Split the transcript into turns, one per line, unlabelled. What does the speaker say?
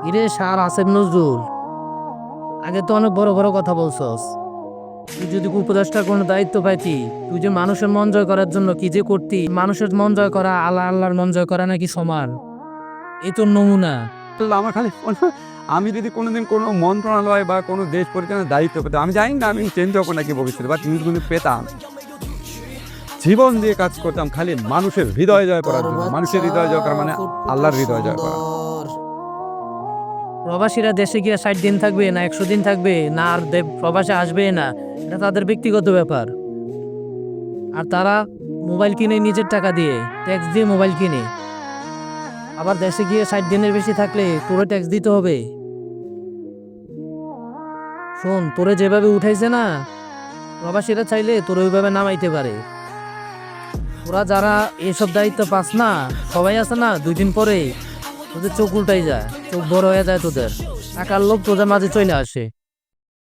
ইরে স্যার আসিফ নজরুল, আগে তো অনেক বড় বড় কথা বলছস। তুই যদি উপদেষ্টার কোনো দায়িত্ব পাইতি, তুই যে মানুষের মন জয় করার জন্য কি যে করতি। মানুষের মন জয় করা আল্লাহর মন জয় করা নাকি সমান? এই তোর নমুনা।
আল্লাহ আমার খালি আমি যদি কোনোদিন কোনো মন্ত্রণালয় বা কোনো দেশ পরিচালনার দায়িত্ব পেতাম, আমি জানি না আমি চেঞ্জ হবো নাকি ভবিষ্যতে, বাট নিউজগুলো পেতাম, জীবন দিয়ে কাজ করতাম খালি মানুষের হৃদয় জয় করার জন্য। মানুষের হৃদয় জয় করা মানে আল্লাহর হৃদয় জয় করা।
প্রবাসীরা দেশে গিয়ে 60 দিন থাকবে না 100 দিন থাকবে না আর প্রবাসে আসবে না, এটা তাদের ব্যক্তিগত ব্যাপার। আর তারা মোবাইল কিনে নিজের টাকা দিয়ে, ট্যাক্স দিয়ে মোবাইল কিনে। আবার দেশে গিয়ে 60 দিনের বেশি থাকলে তোরে ট্যাক্স দিতে হবে। শোন, তোরে যেভাবে উঠাইছে না, প্রবাসীরা চাইলে তোরে ওইভাবে নামাইতে পারে। তোরা যারা এসব দায়িত্ব পাস না, সবাই আছে না, 2 দিন পরে তোদের চোখ উল্টাই যায়, চোখ বড় হয়ে যায় তোদের। টাকার লোভ তোদের মাঝে চলে আসে।